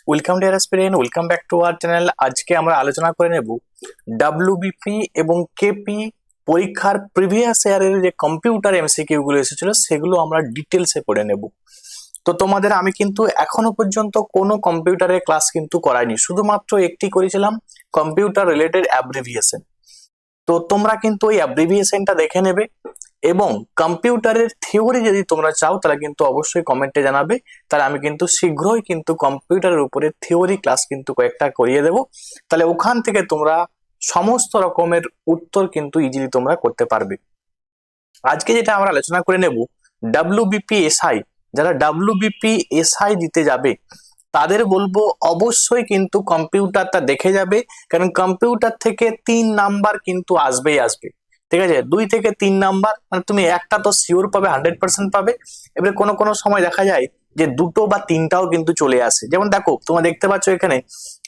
Welcome deer aspirant, welcome back to our channel. আজকে আমরা আলোচনা করে নেব ডাব্লিউবিপি এবং কেপি পরীক্ষার প্রিভিয়াস ইয়ারের যে কম্পিউটার এমসিকিউ গুলো এসেছিল সেগুলো আমরা ডিটেলসে পড়ে নেব। তো তোমাদের আমি কিন্তু এখনো পর্যন্ত কোনো কম্পিউটারের ক্লাস কিন্তু করাইনি, শুধুমাত্র একটি করেছিলাম কম্পিউটার রিলেটেড অ্যাব্রিভিয়েশন। তো তোমরা কিন্তু ওই অ্যাব্রিভিয়েশনটা দেখে নেবে এবং কম্পিউটারের থিওরি যদি তোমরা চাও তাহলে কিন্তু অবশ্যই কমেন্টে জানাবে। তাহলে আমি কিন্তু শীঘ্রই কিন্তু কম্পিউটারের উপরে থিওরি ক্লাস কিন্তু কয়েকটা করিয়ে দেব। তাহলে ওখান থেকে তোমরা সমস্ত রকমের উত্তর কিন্তু ইজিলি তোমরা করতে পারবে। আজকে যেটা আমরা আলোচনা করে নেব ডাব্লিউবিপিএসআই, যারা ডাব্লিউবিপিএসআই দিতে যাবে তাদের বলবো অবশ্যই কিন্তু কম্পিউটারটা দেখে যাবে, কারণ কম্পিউটার থেকে 3 নাম্বার কিন্তু আসবেই আসবে। ঠিক আছে, 2 থেকে 3 নাম্বার, মানে তুমি একটা তো শিওর পাবে, 100% পাবে। এবারে কোনো কোনো সময় দেখা যায় যে 2টো বা 3টাও কিন্তু চলে আসে। যেমন দেখো, তোমরা দেখতে পাচ্ছ এখানে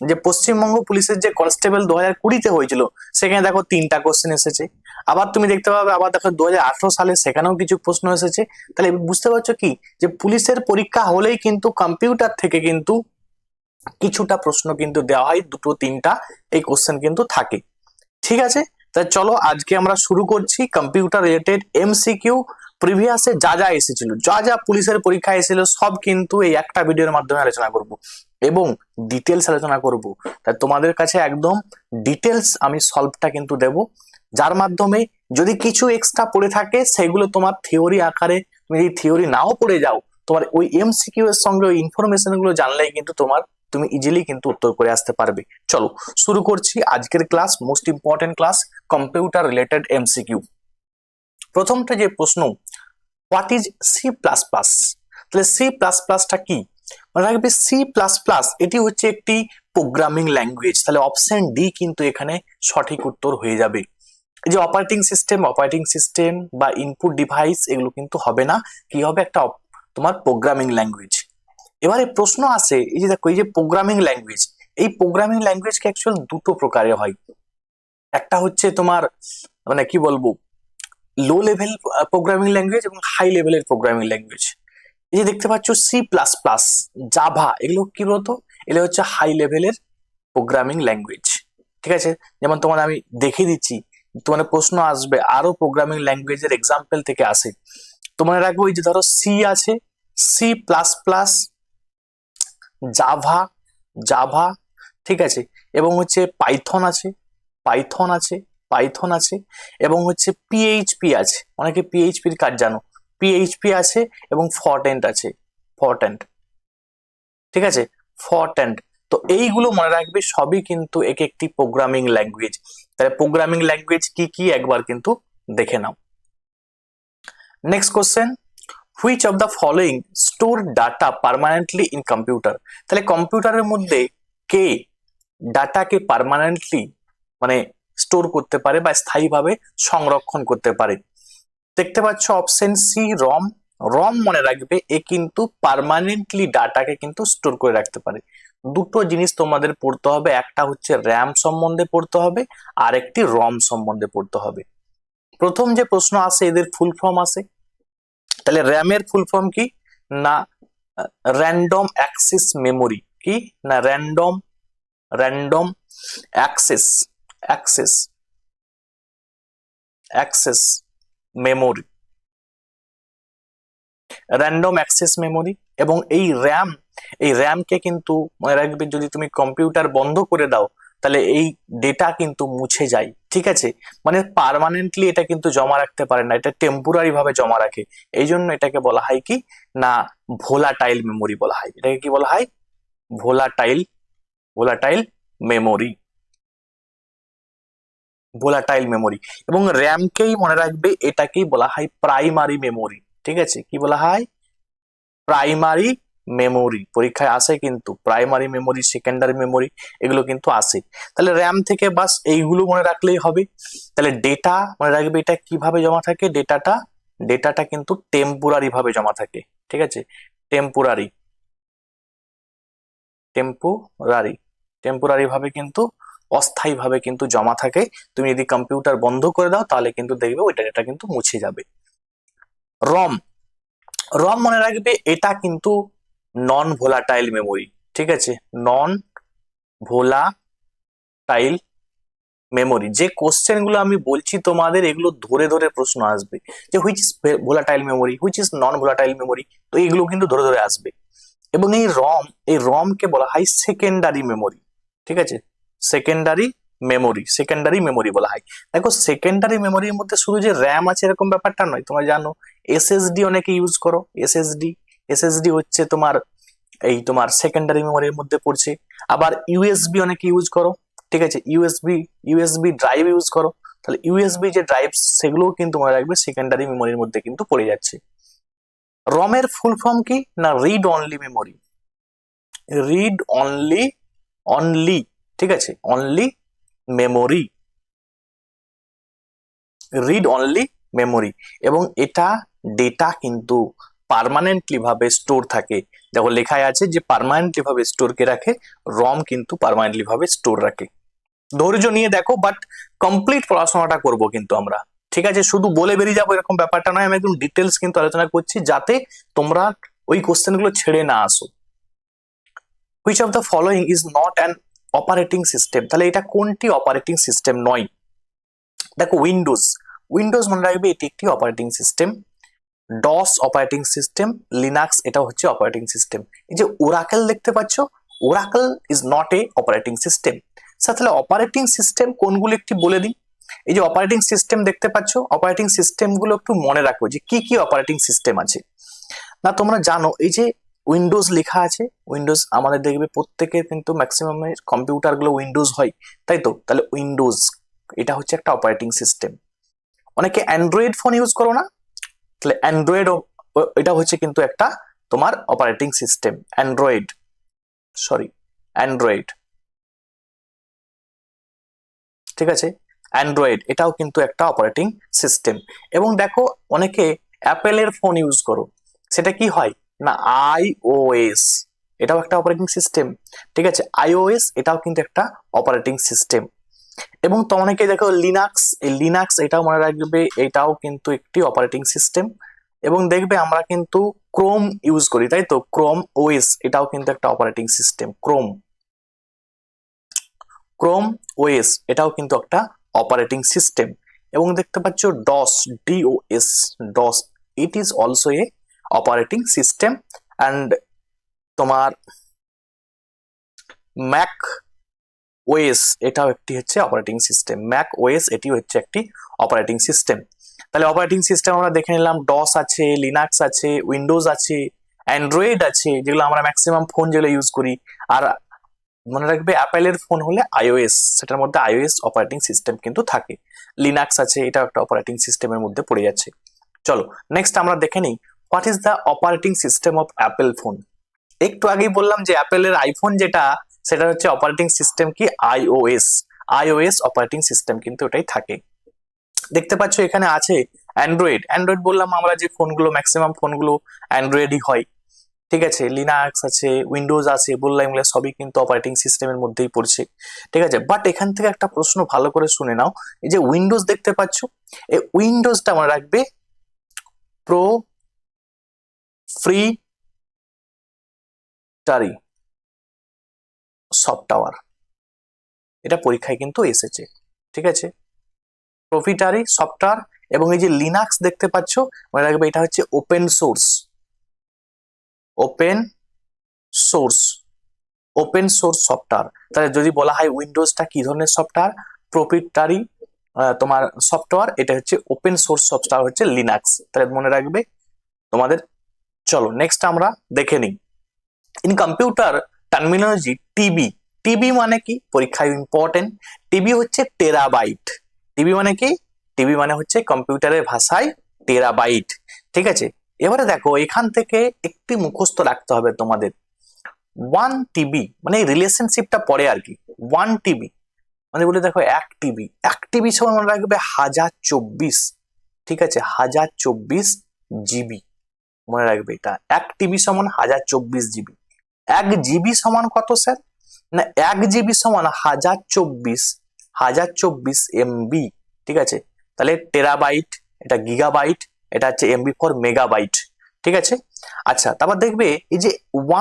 যে পশ্চিমবঙ্গ পুলিশের যে কনস্টেবল 2020-তে হয়েছিল, সেখানে দেখো 3টা কোশ্চেন এসেছে। আবার তুমি দেখতে পাবে, আবার দেখো 2018 সালে সেখানেও কিছু প্রশ্ন এসেছে। তাহলে বুঝতে পারছো কি, যে পুলিশের পরীক্ষা হলেই কিন্তু কম্পিউটার থেকে কিন্তু কিছুটা প্রশ্ন কিন্তু দেওয়া হয়, 2-3টা এই কোশ্চেন কিন্তু থাকে। ঠিক আছে, তাহলে চলো আজকে আমরা শুরু করছি কম্পিউটার রিলেটেড এমসিকিউ। প্রিভিয়াসে যা যা এসেছিল, যা যা পুলিশের পরীক্ষা এসেছিল, সব কিন্তু এই একটা ভিডিওর মাধ্যমে আলোচনা করব এবং ডিটেলস আলোচনা করব। তাই তোমাদের কাছে একদম ডিটেলস আমি সলভটা কিন্তু দেব, যার মাধ্যমে যদি কিছু এক্সট্রা পড়ে থাকে সেগুলো তোমার থিওরি আকারে, তুমি যদি থিওরি নাও পড়ে যাও, তোমার ওই এমসিকিউ এর সঙ্গে ওই ইনফরমেশন গুলো জানলেই কিন্তু তুমি ইজিলি কিন্তু উত্তর করে আসতে পারবে। চলো শুরু করছি আজকের class, most important class, computer related MCQ. প্রথমটা যে প্রশ্ন, what is C plus plus? তাহলে সি প্লাস প্লাসটা কি? মনে রাখবে, সি প্লাস প্লাস এটি হচ্ছে একটি প্রোগ্রামিং ল্যাঙ্গুয়েজ। তাহলে অপশন ডি কিন্তু এখানে সঠিক উত্তর হয়ে যাবে। এই যে অপারেটিং সিস্টেম বা ইনপুট ডিভাইস এগুলো কিন্তু হবে না, কি হবে, একটা তোমার প্রোগ্রামিং ল্যাঙ্গুয়েজ। এবারে প্রশ্ন আসে, এই যে দেখো, এই যে প্রোগ্রামিং ল্যাঙ্গুয়েজ, এই প্রোগ্রামিং ল্যাঙ্গুয়েজকে অ্যাকচুয়াল দুটো প্রকারে হয়। একটা হচ্ছে তোমার, মানে কি বলবো, লো লেভেল প্রোগ্রামিং ল্যাঙ্গুয়েজ এবং হাই লেভেলের প্রোগ্রামিং ল্যাঙ্গুয়েজ। এই যে দেখতে পাচ্ছ সি প্লাস প্লাস, জাভা, এগুলো কি বলতো, এগুলো হচ্ছে হাই লেভেলের প্রোগ্রামিং ল্যাঙ্গুয়েজ। ঠিক আছে, যেমন তোমার আমি দেখিয়ে দিচ্ছি, তোমার প্রশ্ন আসবে আরো প্রোগ্রামিং ল্যাঙ্গুয়েজের এক্সাম্পল থেকে আসে। তোমার রাখবো, এই যে ধরো সি আছে, C plus plus, Java, Java, ঠিক আছে, এবং হচ্ছে পাইথন আছে, পাইথন আছে, পাইথন আছে, এবং হচ্ছে পিএইচপি আছে। অনেকে পিএইচপির কাজ জানো, পিএইচপি আছে, এবং ফরট্যান্ট আছে, ফরট্যান্ট। ঠিক আছে, ফরট্যান্ট। তো এইগুলো মনে রাখবে, সবই কিন্তু এক একটি প্রোগ্রামিং ল্যাঙ্গুয়েজ। তাহলে প্রোগ্রামিং ল্যাঙ্গুয়েজ কি কি একবার কিন্তু দেখে নাও। Next question, which of the following store data permanently in computer? তাহলে কম্পিউটারের মধ্যে কে ডাটাকে পার্মানেন্টলি, মানে স্টোর করতে পারে বা স্থায়ীভাবে সংরক্ষণ করতে পারে? দেখতে পাচ্ছ অপশন সি, রম। রম মনে রাখবে, এ কিন্তু পার্মানেন্টলি ডাটাকে কিন্তু স্টোর করে রাখতে পারে। দুটো জিনিস তোমাদের পড়তে হবে, একটা হচ্ছে র্যাম সম্বন্ধে পড়তে হবে, আর একটি রম সম্বন্ধে পড়তে হবে। প্রথম যে প্রশ্ন আসে, এদের ফুল ফর্ম আসে। তাহলে র্যামের ফুল ফর্ম কি? না র্যান্ডম অ্যাক্সেস মেমোরি। কি না random, random access, access, access memory, random access memory. এবং এই র্যাম, এই র্যামকে কিন্তু মনে রাখবে, যদি তুমি কম্পিউটার বন্ধ করে দাও তাহলে এই ডেটা কিন্তু মুছে যায়। ঠিক আছে, মানে পার্মানেন্টলি এটা কিন্তু জমা রাখতে পারে না, এটা টেম্পোরারি ভাবে জমা রাখে। এই জন্য এটাকে বলা হয় কি না ভোলাটাইল মেমোরি বলা হয়। এটাকে কি বলা হয়? Volatile, volatile memory, volatile memory. এবং র্যামকেই মনে রাখবে, এটাকেই বলা হয় প্রাইমারি মেমোরি। ঠিক আছে, কি বলা হয়? Primary memory. পরীক্ষায় আসে কিন্তু প্রাইমারি মেমোরি, সেকেন্ডারি মেমোরি, এগুলো কিন্তু আসে। তাহলে র্যাম থেকে বাস এইগুলো মনে রাখলেই হবে। তাহলে ডেটা মনে রাখবে, এটা কিভাবে জমা থাকে, ডেটাটা, ডেটাটা কিন্তু টেম্পোরারি ভাবে জমা থাকে। ঠিক আছে, টেম্পোরারি, টেম্পোরারি, টেম্পোরারি ভাবে কিন্তু অস্থায়ী ভাবে কিন্তু জমা থাকে। তুমি যদি কম্পিউটার বন্ধ করে দাও তাহলে কিন্তু দেখবে ওইটা ডেটা কিন্তু মুছে যাবে। রম, রম মনে রাখবে, এটা কিন্তু নন ভোলাটাইল মেমোরি। ঠিক আছে, নন ভোলাটাইল মেমোরি। যে কোশ্চেন গুলো আমি বলছি তোমাদের, এগুলো ধরে ধরে প্রশ্ন আসবে, যে which is volatile memory, which is non volatile memory, তো এগুলো কিন্তু ধরে ধরে আসবে। এবং এই রম কে বলা হয় সেকেন্ডারি মেমোরি। ঠিক আছে, সেকেন্ডারি মেমোরি বলা হয়। দেখো সেকেন্ডারি মেমোরির মধ্যে শুধু যে র্যাম আছে এরকম ব্যাপারটা নয়, তোমরা জানো এসএসডি অনেকে ইউজ করো। এসএসডি হচ্ছে তোমার সেকেন্ডারি মেমোরির মধ্যে পড়ছে। আবার ইউএসবি অনেকে ইউজ করো। ঠিক আছে, ইউএসবি ড্রাইভ ইউজ করো। তাহলে ইউএসবি যে ড্রাইভ, সেগুলোও কিন্তু মনে রাখবে সেকেন্ডারি মেমোরির মধ্যে কিন্তু পড়ে যাচ্ছে। রমের ফুল ফর্ম কি না, read only memory. Read only, ঠিক আছে, only memory, read only memory. এবং এটা ডেটা কিন্তু পার্মানেন্টলি ভাবে স্টোর থাকে। দেখো লেখায় আছে যে পার্মানেন্টলি ভাবে স্টোর কে রাখে, রম কিন্তু পার্মানেন্টলি ভাবে স্টোর রাখে। ধৈর্য নিয়ে দেখো, বাট কমপ্লিট পড়াশোনাটা করব কিন্তু আমরা। ঠিক আছে, শুধু বলে বেরিয়ে যাবো এরকম ব্যাপারটা নয়, আমি একদম ডিটেলস কিন্তু আলোচনা করছি, যাতে তোমরা ওই কোশ্চেন গুলো ছেড়ে না আসো। Which of the following is not an operating system, তাহলে এটা কোনটি অপারেটিং সিস্টেম নয়? দেখো উইন্ডোজ মনে রাখবে এটি একটি operating system. DOS operating system, Linux এটাও হচ্ছে অপারেটিং সিস্টেম। এই যে ওরাকেল দেখতে পাচ্ছ, Oracle is not a operating system. তাহলে অপারেটিং সিস্টেম কোনগুলো একটি বলে দিই। এই যে অপারেটিং সিস্টেম দেখতে পাচ্ছ, অপারেটিং সিস্টেম গুলো একটু মনে রাখো যে কি কি অপারেটিং সিস্টেম আছে। না তোমরা জানো এই যে উইন্ডোজ লেখা আছে, উইন্ডোজ আমাদের দেখবে প্রত্যেকের কিন্তু ম্যাক্সিমাম কম্পিউটার গুলো উইন্ডোজ হয়, তাই তো? তাহলে উইন্ডোজ এটা হচ্ছে একটা অপারেটিং সিস্টেম। অনেকে অ্যান্ড্রয়েড ফোন ইউজ করো না, তাহলে অ্যান্ড্রয়েড এটা হচ্ছে কিন্তু একটা তোমার অপারেটিং সিস্টেম। অ্যান্ড্রয়েড, ঠিক আছে, অ্যান্ড্রয়েড এটাও কিন্তু একটা অপারেটিং সিস্টেম। এবং দেখো অনেকে অ্যাপেলের ফোন ইউজ করো, সেটা কি হয় না আইওএস, এটাও একটা অপারেটিং সিস্টেম। ঠিক আছে, আইওএস এটাও কিন্তু একটা অপারেটিং সিস্টেম। এবং তো অনেকে দেখো লিনাক্স এটাও মনে রাখবে, এটাও কিন্তু একটি অপারেটিং সিস্টেম। এবং দেখবে আমরা কিন্তু ক্রোম ইউজ করি, তাই তো? ক্রোম ওএস এটাও কিন্তু একটা অপারেটিং সিস্টেম। ক্রোম ওএস এটাও কিন্তু একটা অপারেটিং সিস্টেম। এবং দেখতে পাচ্ছ DOS it is also a operating system. And তোমার ম্যাক ওএস এটাও একটি হচ্ছে অপারেটিং সিস্টেম। ম্যাক ওএস এটিও হচ্ছে একটি অপারেটিং সিস্টেম। তাহলে অপারেটিং সিস্টেম আমরা দেখে নিলাম, ডস আছে, লিনাক্স আছে, উইন্ডোজ আছে, অ্যান্ড্রয়েড আছে, যেগুলো আমরা ম্যাক্সিমাম ফোন যেগুলো ইউজ করি। আর মনে রাখবে অ্যাপেলের ফোন হলে আইওএস, সেটার মধ্যে আইওএস অপারেটিং সিস্টেম কিন্তু থাকে। লিনাক্স আছে, এটা একটা অপারেটিং সিস্টেমের মধ্যে পড়ে যাচ্ছে। চলো নেক্সট আমরা দেখে নিই, what is the operating system of Apple phone. একটু আগেই বললাম যে অ্যাপেলের আইফোন যেটা, সেটা হচ্ছে অপারেটিং সিস্টেম কি আইওএস অপারেটিং সিস্টেম কিন্তু ওটাই থাকে। দেখতে পাচ্ছ এখানে আছে অ্যান্ড্রয়েড বললাম আমরা যে ফোনগুলো, ম্যাক্সিমাম ফোনগুলো অ্যান্ড্রয়েডই হয়। ঠিক আছে, লিনাক্স আছে, উইন্ডোজ আছে, বললাম এগুলো সবই কিন্তু অপারেটিং সিস্টেমের মধ্যেই পড়ছে। ঠিক আছে, বাট এখান থেকে একটা প্রশ্ন ভালো করে শুনে নাও। এই যে উইন্ডোজ দেখতে পাচ্ছ, এই উইন্ডোজটা মনে রাখবে প্রোপ্রাইটারি সফটওয়্যার, এটা পরীক্ষায় কিন্তু এসেছে। ঠিক আছে, প্রোপ্রাইটারি সফটওয়্যার। এবং এই যে লিনাক্স দেখতে পাচ্ছ, মনে রাখবে এটা হচ্ছে ওপেন সোর্স সফটওয়্যার। তাহলে যদি বলা হয় উইন্ডোজটা কি ধরনের সফটওয়্যার, প্রোপ্রাইটারি তোমার সফটওয়্যার, এটা হচ্ছে ওপেন সোর্স সফটওয়্যার হচ্ছে লিনাক্স। তাহলে মনে রাখবে তোমাদের। চলো নেক্সট আমরা দেখে নিই, ইন কম্পিউটার টার্মিনোলজি টিবি মানে কি, পরীক্ষায় ইম্পর্টেন্ট। টিবি হচ্ছে টেরাবাইট। টিবি মানে কি? টিবি মানে হচ্ছে কম্পিউটারের ভাষায় টেরাবাইট। ঠিক আছে, এবারে দেখো এখান থেকে একটি মুখস্থ রাখতে হবে তোমাদের। 1 টিবি মানে রিলেশনশিপটা পড়ে আর কি। 1 টিবি মানে বলে দেখো 1 টিবি সময় মনে রাখবে 1024। ঠিক আছে, 1024 জিবি মনে রাখবে এটা। 1 টিবি সমান 1024 জিবি। 1 জিবি সমান কত স্যার? না 1 জিবি সমান 1024 এমবি। ঠিক আছে, তাহলে টেরাবাইট, এটা গিগাবাইট, এটা হচ্ছে এমবি ফর মেগাবাইট। ঠিক আছে, আচ্ছা তারপর দেখবে এই যে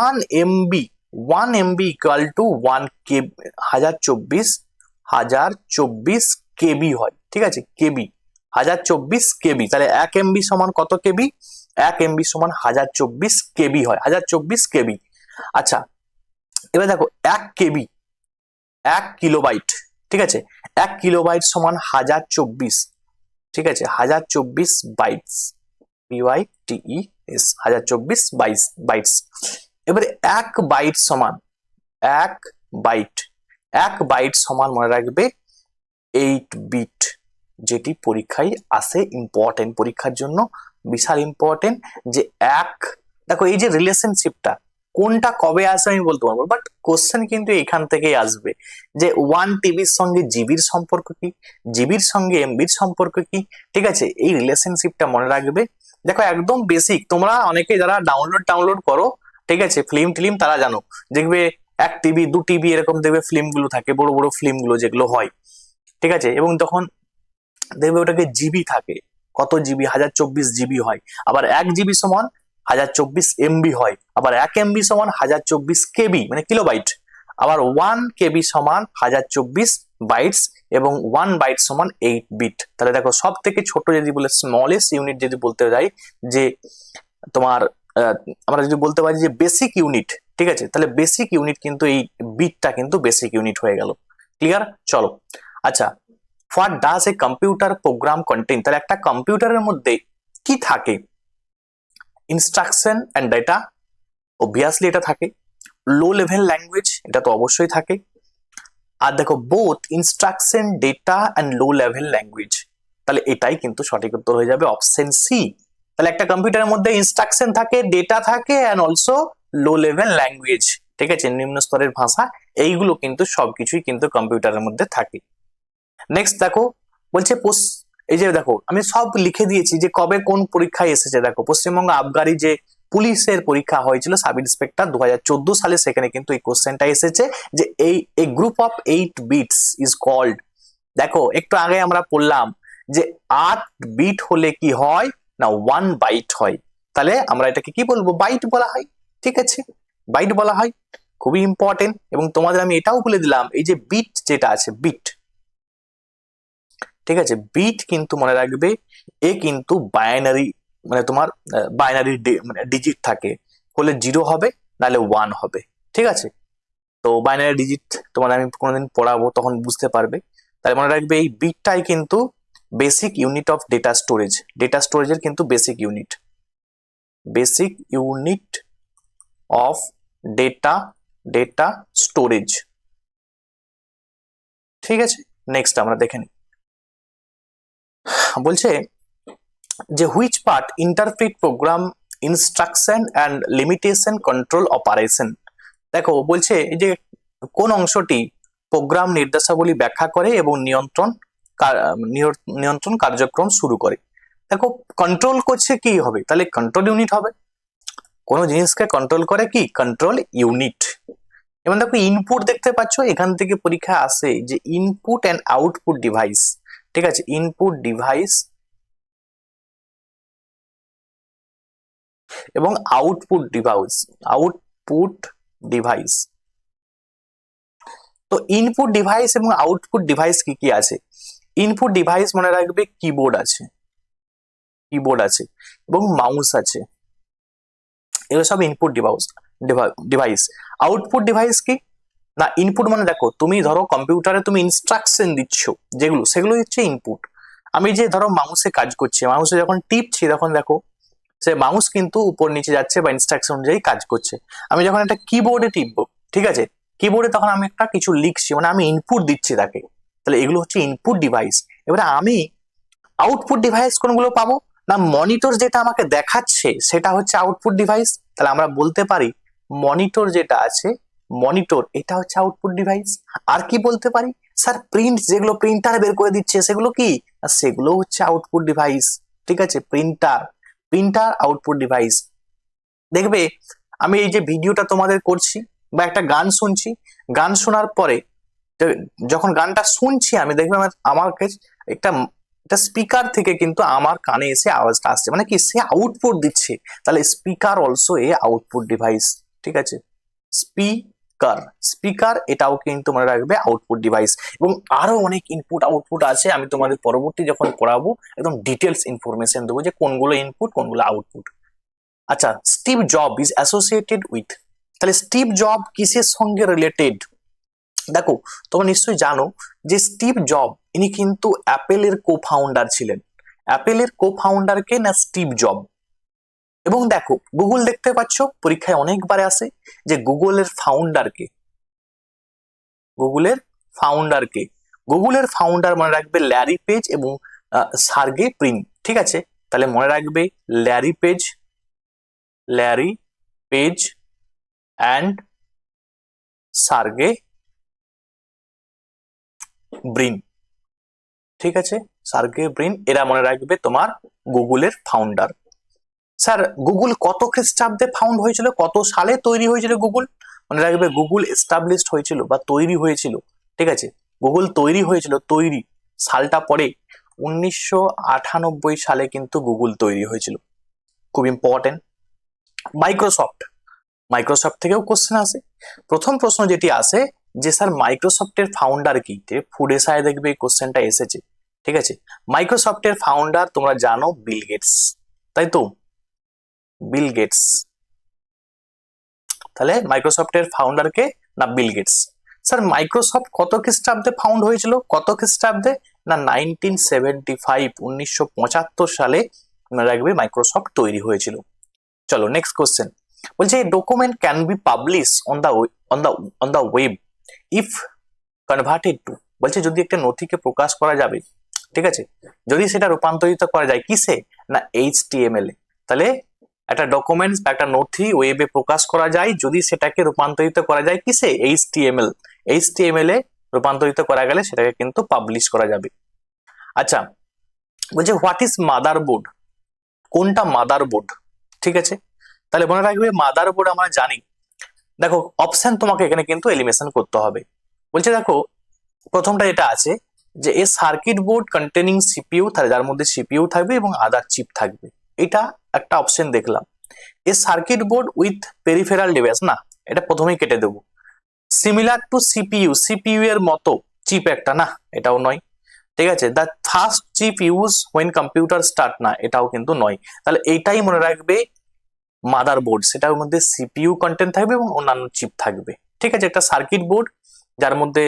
1 MB 1 MB equal to 1 KB, 1024 কেবি হয়, ঠিক আছে, কেবি 1024 KB, তাহলে 1 MB সমান কত কেবি? 1 MB সমান 1024 KB হয়, 1024 KB। আচ্ছা এবার দেখো 1 KB 1 কিলোবাইট, ঠিক আছে, 1 কিলোবাইট সমান 1024, ঠিক আছে, 1024 বাইটস, BYTES, 1024 বাইটস। এবারে 1 বাইট সমান 1 বাইট, 1 বাইট সমান মনে রাখবে 8 বিট, যেটি পরীক্ষায় আসে, ইম্পর্টেন্ট, পরীক্ষার জন্য বিশাল ইম্পর্টেন্ট। যে দেখো এই যে রিলেশনশিপটা কোনটা কবে আসে আমি বলতে পারবো, বাট কোশ্চেন কিন্তু এখান থেকেই আসবে যে 1 TBর সঙ্গে জিবির সম্পর্ক কি, জিবির সঙ্গে MBর সম্পর্ক কি, ঠিক আছে, এই রিলেশনশিপটা মনে রাখবে। দেখো একদম বেসিক, তোমরা অনেকে যারা ডাউনলোড করো, ঠিক আছে, ফিল্ম তারা জানো, দেখবে 1 TB 2 TB এরকম দেখবে ফিল্ম গুলো থাকে, বড় বড় ফিল্ম গুলো যেগুলো হয়, ঠিক আছে, এবং তখন দেখবে ওটাকে জিবি থাকে, কত জিবি? 1024 জিবি হয়। আবার 1 GB সমান 1024 MB হয়। আবার 1 MB সমান 1024 KB মানে কিলোবাইট। আবার 1 KB সমান 1024 বাইটস, এবং 1 বাইট সমান 8 বিট। তাহলে দেখো সব থেকে ছোট যদি বলে স্মলেস্ট ইউনিট যদি বলতে যাই, যে তোমার আমরা যদি বলতে পারি যে বেসিক ইউনিট, ঠিক আছে, তাহলে বেসিক ইউনিট কিন্তু এই বিটটা কিন্তু বেসিক ইউনিট হয়ে গেল। ক্লিয়ার? চলো আচ্ছা, what does a computer program contain, তাহলে একটা কম্পিউটারের মধ্যে কি থাকে? ইনস্ট্রাকশন এন্ড ডেটা, অবভিয়াসলি এটা থাকে। লো লেভেল ল্যাঙ্গুয়েজ, এটা তো অবশ্যই থাকে। আর দেখো both instruction data and low level language, তাহলে এটাই কিন্তু সঠিক উত্তর হয়ে যাবে অপশন সি। তাহলে একটা কম্পিউটারের মধ্যে ইনস্ট্রাকশন থাকে, ডেটা থাকে and also low level language, ঠিক আছে, নিম্ন স্তরের ভাষা, এইগুলো কিন্তু সবকিছুই কিন্তু কম্পিউটারের মধ্যে থাকে। নেক্সট দেখো বলছে এই যে দেখো আমি সব লিখে দিয়েছি যে কবে কোন পরীক্ষায় এসেছে। দেখো পশ্চিমবঙ্গ আবগারি যে পুলিশের পরীক্ষা হয়েছিল সাব ইন্সপেক্টর 2014 সালে, সেখানে কিন্তু এই কোশ্চেনটা এসেছে যে এই group of 8 bits is called. দেখো একটু আগে আমরা পড়লাম যে 8 বিট হলে কি হয় না 1 বাইট হয়, তাহলে আমরা এটাকে কি বলবো? বাইট বলা হয়, ঠিক আছে, বাইট বলা হয়, খুবই ইম্পর্টেন্ট। এবং তোমাদের আমি এটাও বলে দিলাম এই যে বিট যেটা আছে, বিট, ঠিক আছে, বিট কিন্তু মনে রাখবে এ কিন্তু বাইনারি, মানে তোমার বাইনারি মানে ডিজিট থাকে, হলে 0 হবে নাহলে 1 হবে, ঠিক আছে। তো বাইনারি ডিজিট তোমার আমি কোনোদিন পড়াবো তখন বুঝতে পারবে। তাহলে মনে রাখবে এই বিটটাই কিন্তু basic unit of data storage, data স্টোরেজের কিন্তু basic unit, basic unit of data storage, ঠিক আছে। নেক্সট আমরা দেখে নিই, বলছে যে which part interpret program instruction and limitation control operation. দেখো বলছে এই যে কোন অংশটি প্রোগ্রাম নির্দেশাবলী ব্যাখ্যা করে এবং নিয়ন্ত্রণ কার্যক্রম শুরু করে। দেখো কন্ট্রোল করছে কি হবে? তাহলে কন্ট্রোল ইউনিট হবে। কোন জিনিসকে কন্ট্রোল করে কি? Control unit. এবং দেখো ইনপুট দেখতে পাচ্ছ, এখান থেকে পরীক্ষা আসে যে ইনপুট অ্যান্ড আউটপুট ডিভাইস, ঠিক আছে, ইনপুট ডিভাইস এবং আউটপুট ডিভাইস। তো ইনপুট ডিভাইস এবং আউটপুট ডিভাইস কি কি আছে? ইনপুট ডিভাইস মনে রাখবে কিবোর্ড আছে এবং মাউস আছে, এগুলো সব ইনপুট ডিভাইস। আউটপুট ডিভাইস কি না? ইনপুট মানে দেখো তুমি ধরো কম্পিউটারে তুমি ইনস্ট্রাকশন দিচ্ছ, সেগুলো হচ্ছে ইনপুট। আমি যে ধরো মাউসে কাজ করছি, মাউসে যখন টিপছি তখন দেখো সে মাউস কিন্তু উপর নিচে যাচ্ছে বা ইনস্ট্রাকশন অনুযায়ী কাজ করছে। আমি যখন একটা কিবোর্ডে টিপবো, ঠিক আছে, কিবোর্ডে তখন আমি একটা কিছু লিখছি, মানে আমি ইনপুট দিচ্ছি তাকে, তাহলে এগুলো হচ্ছে ইনপুট ডিভাইস। এবারে আমি আউটপুট ডিভাইস কোনগুলো পাবো না? মনিটর যেটা আমাকে দেখাচ্ছে সেটা হচ্ছে আউটপুট ডিভাইস। তাহলে আমরা বলতে পারি মনিটর যেটা আছে, মনিটর এটা হচ্ছে আউটপুট ডিভাইস। আর কি বলতে পারি? স্যার প্রিন্ট, যেগুলো প্রিন্টার বের করে দিচ্ছে সেগুলো কি? সেগুলো হচ্ছে আউটপুট ডিভাইস, ঠিক আছে, প্রিন্টার আউটপুট ডিভাইস। দেখবে আমি এই যে ভিডিওটা তোমাদের করছি বা একটা গান শুনছি, গান শোনার পরে যখন গানটা শুনছি আমি দেখবে আমার কাছে একটা স্পিকার থেকে কিন্তু আমার কানে এসে আওয়াজটা আসছে, মানে কি সে আউটপুট দিচ্ছে। তাহলে speaker also a output device, ঠিক আছে, স্পিকার। স্পিকার এটাও কিন্তু মনে রাখবে আউটপুট ডিভাইস, এবং আরো অনেক ইনপুট আউটপুট আছে। আমি তোমাদের পরবর্তী যখন পড়াবো একদম ডিটেলস ইনফরমেশন দেবো যে কোনগুলো ইনপুট কোনগুলো আউটপুট। আচ্ছা, Steve job is associated with, তাহলে স্টিভ জব কিসের সঙ্গে রিলেটেড? দেখো তোমরা নিশ্চয়ই জানো যে স্টিভ জব ইনি কিন্তু অ্যাপেলের কো ফাউন্ডার ছিলেন। অ্যাপেলের কো ফাউন্ডার কে না স্টিভ জব। এবং দেখো গুগল দেখতে পাচ্ছ পরীক্ষায় অনেকবার আসে যে গুগলের ফাউন্ডার কে, গুগলের ফাউন্ডার কে। গুগলের ফাউন্ডার মনে রাখবে ল্যারি পেজ এবং সার্গে ব্রিন। ঠিক আছে, তাহলে মনে রাখবে Larry Page, Larry Page and Sergey Brin. ঠিক আছে, সার্গে ব্রিন এরা মনে রাখবে তোমার গুগলের ফাউন্ডার। স্যার গুগল কত খ্রিস্টাব্দে ফাউন্ড হয়েছিল, কত সালে তৈরি হয়েছিল গুগল? মনে রাখবে গুগল এস্টাবলিশড হয়েছিল বা তৈরি হয়েছিল, ঠিক আছে, গুগল তৈরি হয়েছিল, তৈরি সালটা পরে 1998 সালে কিন্তু গুগল তৈরি হয়েছিল। খুব ইম্পর্টেন্ট। মাইক্রোসফট, মাইক্রোসফট থেকেও কোশ্চেন আসে। প্রথম প্রশ্ন যেটি আসে যে স্যার মাইক্রোসফটের ফাউন্ডার কি, ফুড এসআই দেখবে এই কোশ্চেনটা এসেছে। ঠিক আছে, মাইক্রোসফটের ফাউন্ডার তোমরা জানো বিল গেটস, তাই তো, বিল গেটস। তাহলে মাইক্রোসফটের ফাউন্ডার কে না বিল গেটস। স্যার মাইক্রোসফট কত খ্রিস্টাব্দে ফাউন্ড হয়েছিল, কত খ্রিস্টাব্দে না 1975, 1975 সালে মনে রাখবে মাইক্রোসফট তৈরি হয়েছিল। চলো নেক্সট কোশ্চেন বলছে document can be publish on the on the web if converted to, বলছে যদি একটা নথিকে প্রকাশ করা যাবে, ঠিক আছে, যদি সেটা রূপান্তরিত করা যায় কিসে না HTML এ। তাহলে একটা ডকুমেন্টস বা একটা নথি ওয়েবে প্রকাশ করা যায় যদি সেটাকে রূপান্তরিত করা যায় কিসে HTML, HTML এ রূপান্তরিত করা গেলে সেটাকে কিন্তু পাবলিশ করা যাবে। আচ্ছা বলছে হোয়াট ইজ মাদারবোর্ড, কোনটা মাদারবোর্ড? ঠিক আছে, তাহলে মনে রাখবে মাদারবোর্ড আমরা জানি। দেখো অপশন তোমাকে এখানে কিন্তু এলিমিনেশন করতে হবে। বলছে দেখো প্রথমটা এটা আছে যে এ সার্কিট বোর্ড কন্টেনিং সিপিইউ, তাহলে যার মধ্যে সিপিইউ থাকবে এবং আদার চিপ থাকবে, এটা একটা অপশন দেখলাম। A circuit board with peripheral device, না এটা প্রথমেই কেটে দেবো। সিমিলার টু সিপিইউ, সিপিইউ এর মতো চিপ একটা, না এটাও নয়। ঠিক আছে, the first chip use when computer start, না এটাও কিন্তু নয়। তাহলে এইটাই মনে রাখবে মাদারবোর্ড, সেটার মধ্যে সিপিইউ কন্টেন্ট থাকবে এবং অন্যান্য চিপ থাকবে। ঠিক আছে, একটা সার্কিট বোর্ড যার মধ্যে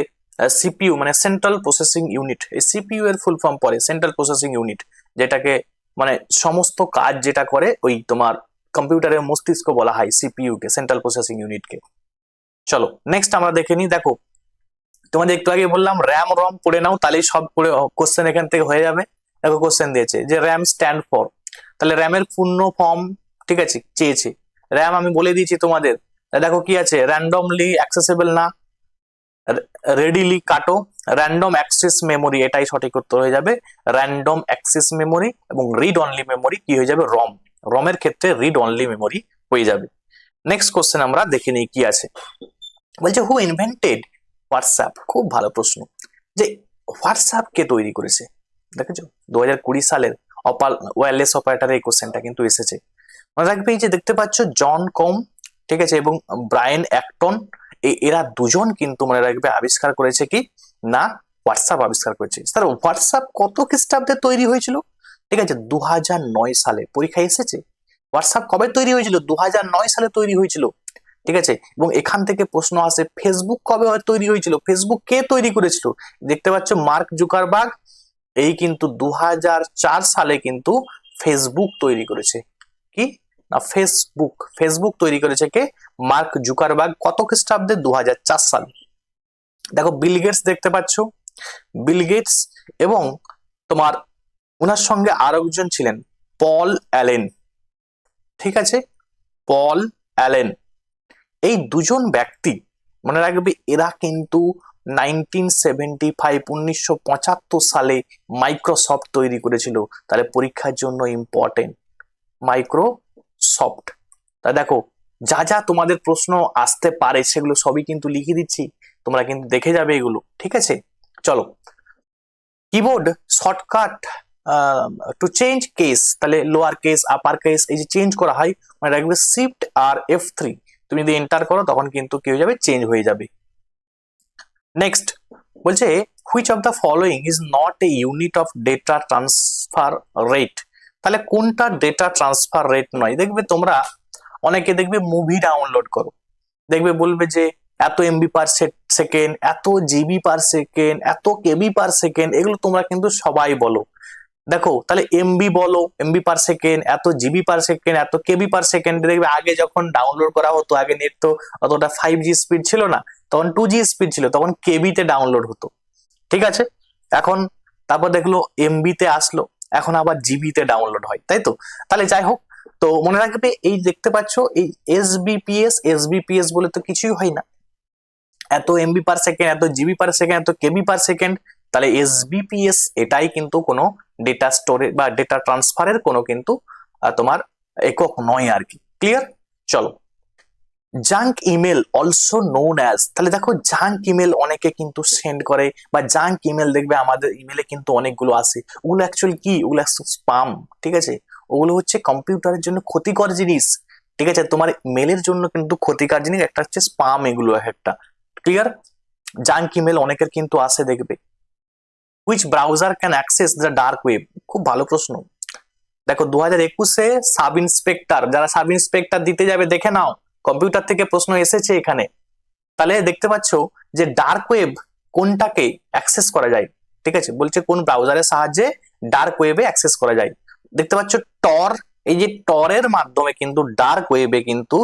সিপিইউ মানে সেন্ট্রাল প্রসেসিং ইউনিট, এই সিপিইউ এর ফুল ফর্ম পড়ে সেন্ট্রাল প্রসেসিং ইউনিট, যেটাকে মানে সমস্ত কাজ যেটা করে ওই তোমার কম্পিউটারের মস্তিষ্ক বলা হয় সিপিইউ কে, সেন্ট্রাল প্রসেসিং ইউনিট কে। চলো নেক্সট আমরা দেখে নিই। দেখো তোমাদের একটু আগে বললাম র্যাম রম পড়ে নাও, তাহলেই সব পড়ে কোশ্চেন এখান থেকে হয়ে যাবে। দেখো কোশ্চেন দিয়েছে যে র্যাম স্ট্যান্ড ফর, তাহলে র্যামের পূর্ণ ফর্ম, ঠিক আছে, চেয়েছে। র্যাম আমি বলে দিয়েছি তোমাদের, দেখো কি আছে, র্যান্ডমলি অ্যাক্সেসিবল না রেডিলি কাটো, র্যান্ডম অ্যাক্সেস মেমোরি, এটাই সঠিক উত্তর হয়ে যাবে র্যান্ডম অ্যাক্সেস মেমোরি। এবং রিড অনলি মেমোরি কি হয়ে যাবে রম, রমের ক্ষেত্রে রিড অনলি মেমোরি হয়ে যাবে। নেক্সট কোশ্চেন আমরা দেখে নিই কি আছে। বলছে হু ইনভেন্টেড হোয়াটসঅ্যাপ, খুব ভালো প্রশ্ন, যে হোয়াটসঅ্যাপ কে তৈরি করেছে? দেখেছো 2020 সালের ওয়্যারলেস অপারেটর এই কোশ্চেনটা কিন্তু এসেছে। মনে রাখবে এই যে দেখতে পাচ্ছ জন কম, ঠিক আছে, এবং ব্রায়ান অ্যাক্টন, এরা দুজন কিন্তু মনে রাখবে আবিষ্কার করেছে কি না হোয়াটসঅ্যাপ আবিষ্কার করেছে। স্যার হোয়াটসঅ্যাপ কত খ্রিস্টাব্দে তৈরি হয়েছিল? ঠিক আছে 2009 সালে, পরীক্ষা এসেছে। হোয়াটসঅ্যাপ কবে তৈরি হয়েছিল? 2009 সালে তৈরি হয়েছিল। ঠিক আছে, এবং এখান থেকে প্রশ্ন আসে ফেসবুক কবে তৈরি হয়েছিল, ফেসবুক কে তৈরি করেছিল? দেখতে পাচ্ছ মার্ক জুকারবার্গ, এই কিন্তু 2004 সালে কিন্তু ফেসবুক তৈরি করেছে। কি না ফেসবুক, ফেসবুক তৈরি করেছে কে? Mark Zuckerberg. কত খ্রিস্টাব্দে? 2004 সালে। দেখো বিল গেটস দেখতে পাচ্ছ, বিল গেটস এবং তোমার ওনার সঙ্গে আরো একজন ছিলেন পল অ্যালেন, ঠিক আছে, পল অ্যালেন। এই দুজন ব্যক্তি মনে রাখবে এরা কিন্তু 1975 সালে মাইক্রোসফট তৈরি করেছিল। তাহলে পরীক্ষার জন্য ইম্পর্টেন্ট মাইক্রোসফট। তা দেখো যা যা তোমাদের প্রশ্ন আসতে পারে সেগুলো সবই কিন্তু লিখে দিচ্ছি, তোমরা কিন্তু দেখে যাবে এগুলো, ঠিক আছে। চলো keyboard shortcut to change case, তাহলে লোয়ার কেস আপার কেস এই যে চেঞ্জ করা হয়, মানে রাখবে শিফট আর F3, তুমি যদি এন্টার করো তখন কিন্তু কি হয়ে যাবে, চেঞ্জ হয়ে যাবে। নেক্সট বলছে which of the following is not A unit of data transfer rate. তাহলে কোনটা ডেটা ট্রান্সফার রেট নয়? দেখবে তোমরা অনেকে দেখবে মুভি ডাউনলোড করো, দেখবে বলবে যে এত এমবি পার সেকেন্ড, এত জিবি পার সেকেন্ড, এত কেবি পার সেকেন্ড, এগুলো তোমরা কিন্তু সবাই বলো। দেখো তাহলে এমবি বলো, এমবি পার সেকেন্ড, এত জিবি পার সেকেন্ড, এত কেবি পার সেকেন্ড। দেখবে আগে যখন ডাউনলোড করা হতো, আগে নেট তো অতটা 5G স্পিড ছিল না, তখন 2G স্পিড ছিল, তখন কেবিতে ডাউনলোড হতো, ঠিক আছে। এখন তারপর দেখলো এমবিতে আসলো, এখন আবার জিবিতে ডাউনলোড হয়, তাই তো। তাহলে যাই হোক, তো মনে রাখবে এই দেখতে পাচ্ছ এই এসবিপিএস বলে তো কিছুই হয় না, এত এমবি পার সেকেন্ড, এত জিবি পার সেকেন্ড, এত কেবি পার সেকেন্ড। তাহলে এসবিপিএস এটাই কিন্তু কোনো ডেটা স্টোরেজ বা ডেটা ট্রান্সফারের কোনো কিন্তু তোমার একক নয় আর কি। ক্লিয়ার? চলো, junk email also known as. তাহলে দেখো জাঙ্ক ইমেল অনেকে কিন্তু সেন্ড করে, বা জাঙ্ক ইমেল দেখবে আমাদের ইমেলে কিন্তু অনেকগুলো আসে, ওগুলো অ্যাকচুয়ালি কি, ওগুলো স্পাম, ঠিক আছে। ওগুলো হচ্ছে কম্পিউটারের জন্য ক্ষতিকর জিনিস, ঠিক আছে। তোমার মেলের জন্য কিন্তু ক্ষতিকর জিনিস একটা হচ্ছে স্পাম, এগুলো একটা। ক্লিয়ার? জাঙ্ক ইমেল অনেকের কিন্তু আসে দেখবে। Which browser can access the dark web? খুব ভালো প্রশ্ন। দেখো 2021-এ সাব ইন্সপেক্টর, যারা সাব ইন্সপেক্টর দিতে যাবে দেখে নাও, কম্পিউটার থেকে প্রশ্ন এসেছে এখানে। তাহলে দেখতে পাচ্ছ যে ডার্ক ওয়েব কোনটাকে অ্যাক্সেস করা যায়, ঠিক আছে। বলছে কোন ব্রাউজারের সাহায্যে ডার্ক ওয়েবে অ্যাক্সেস করা যায়। দেখতে পাচ্ছ টর, এই যে টরের মাধ্যমে কিন্তু ডার্ক ওয়েবে কিন্তু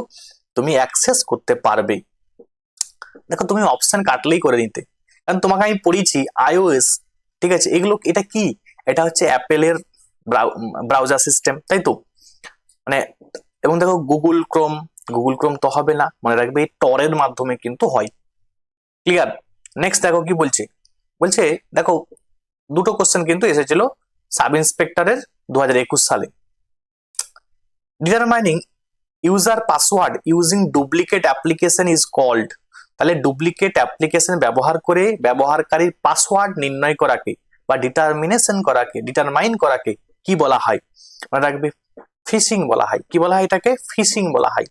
তুমি অ্যাক্সেস করতে পারবে। দেখো তুমি অপশন কাটলেই করে নিতে, কারণ তোমাকে আমি পড়িয়েছি iOS, ঠিক আছে। এগুলো এটা কি, এটা হচ্ছে অ্যাপেলের ব্রাউজার সিস্টেম, তাই তো। মানে এবং দেখো গুগল ক্রোম তো হবে না, মনে রাখবে এই টরের মাধ্যমে কিন্তু হয়। ক্লিয়ার? নেক্সট দেখো কি বলছে, বলছে দেখো দুটো কোশ্চেন কিন্তু এসেছিল সাব ইন্সপেক্টরের 2021 সালে। Determining user password using duplicate application is called. তাহলে ডুপ্লিকেট অ্যাপ্লিকেশন ব্যবহার করে ব্যবহারকারীর পাসওয়ার্ড নির্ণয় করাকে বা ডিটারমাইন করাকে কি বলা হয়? মনে রাখবে ফিশিং বলা হয়। কি বলা হয় এটাকে? ফিশিং বলা হয়,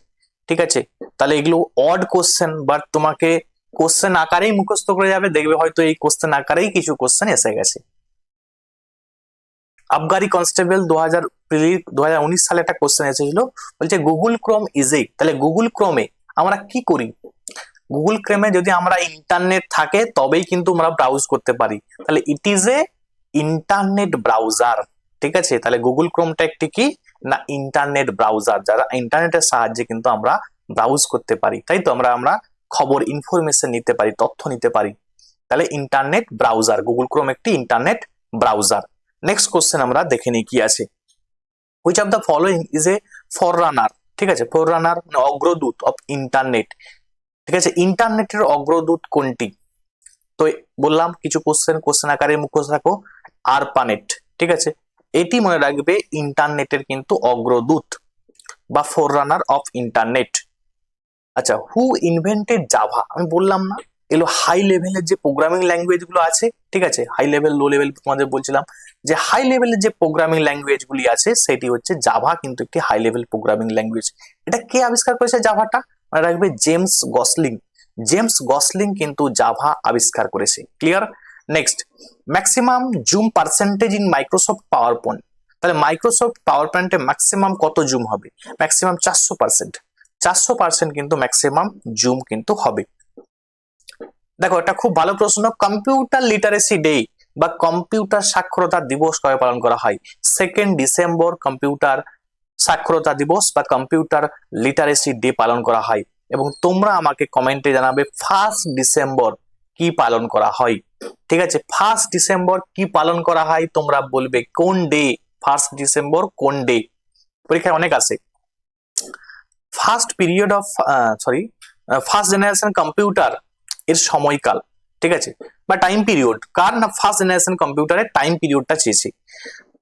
ঠিক আছে। তাহলে এগুলো অড কোশ্চেন, বাট তোমাকে কোশ্চেন আকারেই মুখস্থ করে যাবে, দেখবে হয়তো এই কোশ্চেন আকারেই কিছু কোশ্চেন এসে গেছে। আবগারি কনস্টেবল 2019 সালে একটা কোশ্চেন এসেছিল, বলছে গুগল ক্রোম ইজ এ। তাহলে গুগল ক্রোমে আমরা কি করি? গুগল ক্রোমে যদি আমরা ইন্টারনেট থাকে তবেই কিন্তু আমরা ব্রাউজ করতে পারি, তাহলে it is a internet browser, ঠিক আছে। তাহলে গুগল ক্রোমটা একটি কি না, ইন্টারনেট ব্রাউজার, যারা ইন্টারনেটের সাহায্যে কিন্তু আমরা ব্রাউজ করতে পারি, তাই তো। আমরা খবর ইনফরমেশন নিতে পারি, তথ্য নিতে পারি। তাহলে ইন্টারনেট ব্রাউজার, গুগল ক্রোম একটি ইন্টারনেট ব্রাউজার। নেক্সট কোশ্চেন আমরা দেখে নিই কি আছে। Which of the following is a forerunner? ঠিক আছে, ফররানার মানে অগ্রদূত অফ ইন্টারনেট, ঠিক আছে। ইন্টারনেটের অগ্রদূত কোনটি? তো বললাম কিছু কোশ্চেন আকারে মুখস্থ রাখো। আরপানেট, ঠিক আছে। এটি মনে রাখবে ইন্টারনেটের কিন্তু অগ্রদূত বা ফোররানার অফ ইন্টারনেট। আচ্ছা, হু ইনভেন্টেড জাভা? আমি বললাম না, এগুলো হাই লেভেলের যে প্রোগ্রামিং ল্যাঙ্গুয়েজ গুলো আছে, ঠিক আছে। হাই লেভেল লো লেভেল তোমাদের বলছিলাম যে হাই লেভেলের যে প্রোগ্রামিং ল্যাঙ্গুয়েজ গুলি আছে সেটি হচ্ছে জাভা, কিন্তু একটি হাই লেভেল প্রোগ্রামিং ল্যাঙ্গুয়েজ। এটা কে আবিষ্কার করেছে জাভাটা? মনে রাখবে জেমস গসলিং। জেমস গসলিং কিন্তু জাভা আবিষ্কার করেছে। Clear? Next, maximum zoom percentage in Microsoft power point. তাহলে মাইক্রোসফট পাওয়ার পয়েন্টে ম্যাক্সিমাম কত জুম হবে? ম্যাক্সিমাম 400%। 400% কিন্তু ম্যাক্সিমাম জুম কিন্তু হবে। দেখো এটা খুব ভালো প্রশ্ন। কম্পিউটার লিটারেসি ডে বা কম্পিউটার সাক্ষরতা দিবস কবে পালন করা হয়? 2 ডিসেম্বর কম্পিউটার সাক্ষরতা দিবস বা কম্পিউটার লিটারেসি ডে পালন করা হয়। এবং তোমরা আমাকে কমেন্টে জানাবে 1 ডিসেম্বর কি পালন করা হয়, ঠিক আছে। 1 ডিসেম্বর কি পালন করা হয় তোমরা বলবে কোন ডে, 1 ডিসেম্বর কোন ডে? পরীক্ষায় অনেক আসে। First period of first generation computer এর সময়কাল, ঠিক আছে, বা টাইম পিরিয়ড কার না ফার্স্ট জেনারেশন কম্পিউটারের টাইম পিরিয়ডটা চেয়েছি।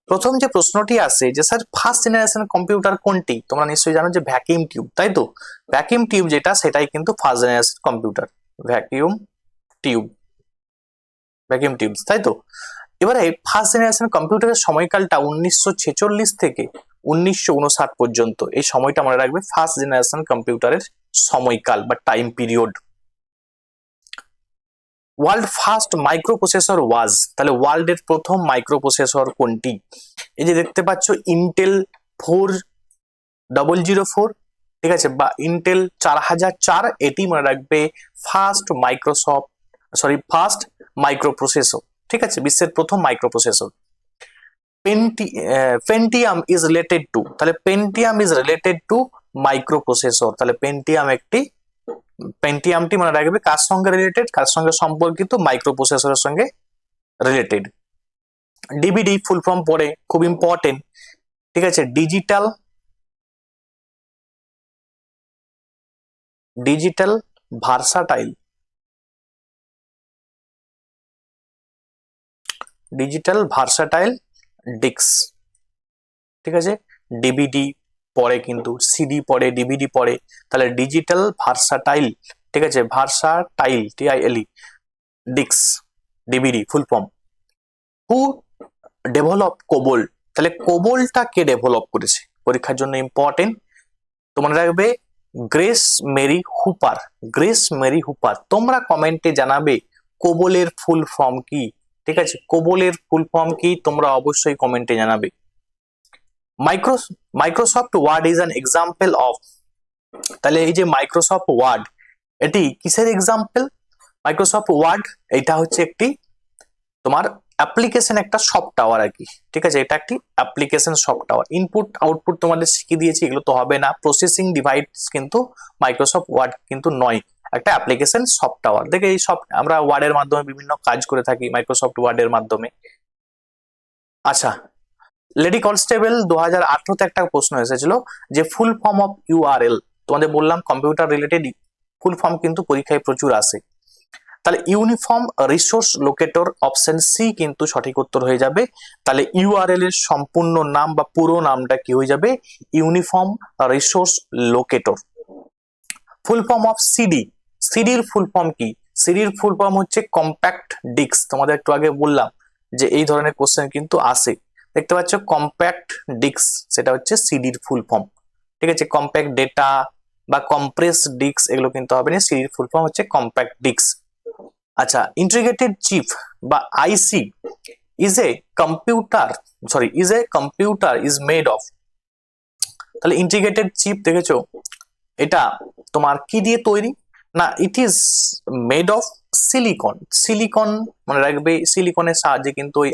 প্রথম যে প্রশ্নটি আসে যে স্যার ফার্স্ট জেনারেশন কম্পিউটার কোনটি? তোমরা নিশ্চয়ই জানো যে ভ্যাকিউম টিউব, তাই তো। ভ্যাকিউম টিউব যেটা সেটাই কিন্তু first generation computer, vacuum tube, তাই তো। এবারে ফার্স্ট জেনারেশন কম্পিউটারের সময়কালটা 1946 থেকে 1959 পর্যন্ত, এই সময়টা মনে রাখবে ফার্স্ট জেনারেশন কম্পিউটারের সময়কাল বা time period. World first microprocessor was, তাহলে ওয়ার্ল্ডের প্রথম মাইক্রোপ্রসেসর কোনটি? এই যে দেখতে পাচ্ছ ইন্টেল 4004, ঠিক আছে, বা ইন্টেল 4004, এটি মনে রাখবে ফার্স্ট ফার্স্ট মাইক্রোপ্রসেসর, ঠিক আছে, বিশ্বের প্রথম microprocessor. Pentium is related to, তাহলে Pentium is related to microprocessor, তাহলে পেন্টিয়ামটি মনে রাখবে কার সঙ্গে রিলেটেড, কার সঙ্গে সম্পর্কিত, মাইক্রোপ্রসেসরের সঙ্গে রিলেটেড। ডিভিডি ফুল ফর্ম পড়ে, খুব ইম্পর্টেন্ট, ঠিক আছে, ডিজিটাল ভার্সাটাইল, ডিস্ক, ঠিক আছে, ডিভিডি পরে কিন্তু, সিডি পরে, ডিভিডি পরে, তাহলে ডিজিটাল ভার্সাটাইল, ঠিক আছে, versatile TILE disc, DVD full form. Who develop COBOL, তাহলে কোবলটা কে ডেভেলপ করেছে, পরীক্ষার জন্য ইম্পর্টেন্ট, তো মনে রাখবে গ্রেস মেরি হুপার। তোমরা কমেন্টে জানাবে কোবলের ফুল ফর্ম কি, ঠিক আছে, কোবলের ফুল ফর্ম কি তোমরা অবশ্যই কমেন্টে জানাবে। Microsoft Word is an example of, তাহলে এই যে মাইক্রোসফট ওয়ার্ড, এটি কিসের এক্সাম্পল? মাইক্রোসফট ওয়ার্ড এটা হচ্ছে একটি তোমার অ্যাপ্লিকেশন, একটা সফটওয়্যার আর কি, ঠিক আছে, এটা একটি অ্যাপ্লিকেশন সফটওয়্যার। ইনপুট আউটপুট তোমাদের শিখিয়ে দিয়েছি, এগুলো তো হবে না, প্রসেসিং ডিভাইস কিন্তু মাইক্রোসফট ওয়ার্ড কিন্তু নয়, একটা অ্যাপ্লিকেশন সফটওয়্যার। দেখে এই সব আমরা ওয়ার্ডের মাধ্যমে বিভিন্ন কাজ করে থাকি মাইক্রোসফট ওয়ার্ডের মাধ্যমে। আচ্ছা, লেডি কনস্টেবল 2018-তে একটা প্রশ্ন এসেছিল যে ফুল ফর্ম অফ URL, তোমাদের বললাম কম্পিউটার রিলেটেড ফুল ফর্ম কিন্তু পরীক্ষায় প্রচুর আসে, তাহলে uniform resource locator, option C কিন্তু সঠিক উত্তর হয়ে যাবে। তাহলে URL এর সম্পূর্ণ নাম বা পুরো নামটা কি হয়ে যাবে? Uniform resource locator. Full form of সিডির ফুল ফর্ম কি? সিডির ফুল ফর্ম হচ্ছে কম্প্যাক্ট ডিস্ক, তোমাদের একটু আগে বললাম যে এই ধরনের কোশ্চেন কিন্তু আসে, দেখতে পাচ্ছ কম্প্যাক্ট ডিস্ক, সেটা হচ্ছে সিডির ফুল ফর্ম, ঠিক আছে, কম্প্যাক্ট ডেটা বা কম্প্রেস ডিস্ক এগুলো কিন্তু হবে না, সিডির ফুল ফর্ম হচ্ছে কম্প্যাক্ট ডিস্ক। আচ্ছা, ইন্টিগ্রেটেড চিপ বা IC is a computer is made of, তাহলে ইন্টিগ্রেটেড চিপ দেখেছো এটা তোমার কি দিয়ে তৈরি না, it is made of silicon মনে রাখবে, সিলিকনের সাহায্যে কিন্তু ওই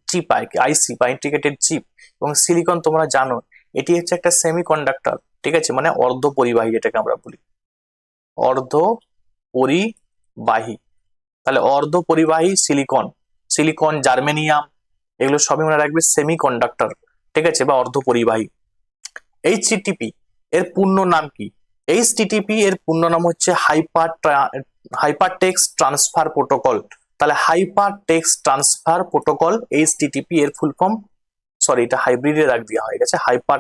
চিপ আইসি বা ইন্টিগ্রেটেড চিপ, এবং সিলিকন তোমরা জানো এটি হচ্ছে একটা সেমিকন্ডাক্টর, ঠিক আছে, মানে অর্ধ পরিবাহী, যেটাকে আমরা বলি অর্ধ পরিবাহী, তাহলে অর্ধ পরিবাহী সিলিকন জার্মেনিয়াম এগুলো সবই মনে রাখবে সেমিকন্ডাক্টর, ঠিক আছে, বা অর্ধ পরিবাহী। HTTP এর পূর্ণ নাম কি? HTTP এর পূর্ণ নাম হচ্ছে হাইপার টেক্সট ট্রান্সফার প্রোটোকল, তাহলে hyper text transfer protocol HTTP এর ফুল ফর্ম, সরি এটা হাইব্রিডে রাখ দেওয়া হয়ে গেছে, hyper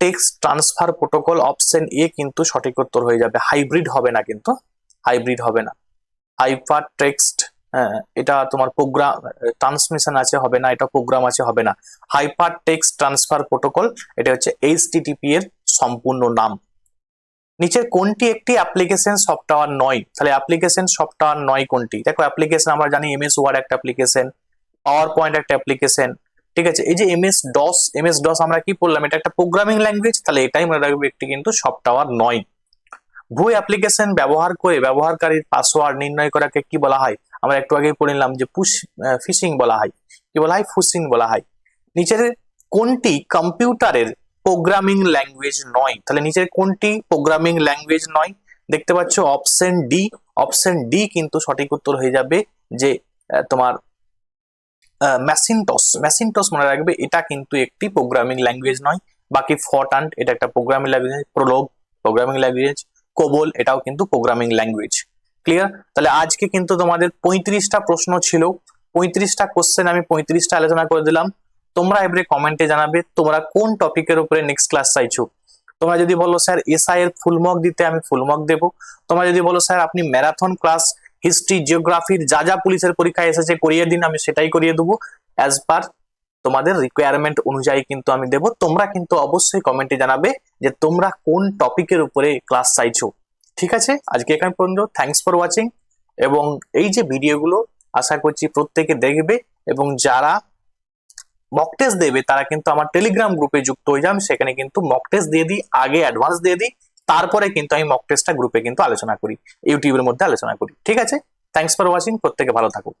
text transfer protocol, option A কিন্তু সঠিক উত্তর হয়ে যাবে, হাইব্রিড হবে না, কিন্তু হাইব্রিড হবে না, হাইপার টেক্সট, এটা তোমার প্রোগ্রাম ট্রান্সমিশন আছে হবে না, এটা প্রোগ্রাম আছে হবে না, হাইপার টেক্সট ট্রান্সফার প্রোটোকল এটা হচ্ছে HTTP এর সম্পূর্ণ নাম। নিচের কোনটি একটি অ্যাপ্লিকেশন সফটওয়্যার নয়? তাহলে অ্যাপ্লিকেশন সফটওয়্যার নয় কোনটি? দেখো অ্যাপ্লিকেশন আমরা জানি MS ওয়ার্ড একটা অ্যাপ্লিকেশন, পাওয়ার পয়েন্ট একটা অ্যাপ্লিকেশন, ঠিক আছে, এই যে MS DOS আমরা কি বললাম, এটা একটা প্রোগ্রামিং ল্যাঙ্গুয়েজ, তাহলে এটাই মনে রাখবে একটি কিন্তু সফটওয়্যার নয়। ভুয়ো অ্যাপ্লিকেশন ব্যবহার করে ব্যবহারকারীর পাসওয়ার্ড নির্ণয় করাকে কি বলা হয়? আমরা একটু আগে পড়ে নিলাম যে ফিশিং বলা হয়, কি বলা হয়? ফুসিং বলা হয়। নিচের কোনটি কম্পিউটারের প্রোগ্রামিং ল্যাঙ্গুয়েজ নয়? তাহলে নিচের কোনটি প্রোগ্রামিং ল্যাঙ্গুয়েজ নয়? দেখতে পাচ্ছ অপশন ডি কিন্তু সঠিক উত্তর হয়ে যাবে, যে তোমার ম্যাসিনটস মনে রাখবে, এটা কিন্তু একটি প্রোগ্রামিং ল্যাঙ্গুয়েজ নয়। বাকি ফরট্রান এটা একটা programming language, Prolog programming language, COBOL এটাও কিন্তু প্রোগ্রামিং ল্যাঙ্গুয়েজ। ক্লিয়ার? তাহলে আজকে কিন্তু তোমাদের 35টা প্রশ্ন ছিল, 35টা কোশ্চেন আমি 35টা আলোচনা করে দিলাম। তোমরা এবারে কমেন্টে জানাবে তোমরা কোন টপিকের উপরে নেক্সট ক্লাস চাইছো। তোমরা যদি বলো স্যার এসআই এর ফুল মার্ক দিতে, আমি ফুল মার্ক দেবো। তোমরা যদি বলো স্যার আপনি ম্যারাথন ক্লাস হিস্ট্রি জিওগ্রাফির যা যা পুলিশের পরীক্ষায় এসেছে করিয়ে দিন, আমি সেটাই করিয়ে দেবো অ্যাজ পার তোমাদের রিকোয়ারমেন্ট অনুযায়ী কিন্তু আমি দেব। তোমরা কিন্তু অবশ্যই কমেন্টে জানাবে যে তোমরা কোন টপিকের উপরে ক্লাস চাইছো। ঠিক আছে, আজকে এখানে পর্যন্ত। Thanks for watching. এবং এই যে ভিডিওগুলো আশা করছি প্রত্যেকে দেখবে, এবং যারা মক টেস্ট দেবে তারা কিন্তু আমার টেলিগ্রাম গ্রুপে যুক্ত হয়ে যান। সেখানে কিন্তু মক টেস্ট দিয়ে দিই, আগে অ্যাডভান্স দিয়ে দিই, তারপরে কিন্তু আমি মক টেস্টটা গ্রুপে কিন্তু আলোচনা করি, ইউটিউবের মধ্যে আলোচনা করি। ঠিক আছে, থ্যাঙ্কস ফর ওয়াচিং, প্রত্যেকে ভালো থাকো।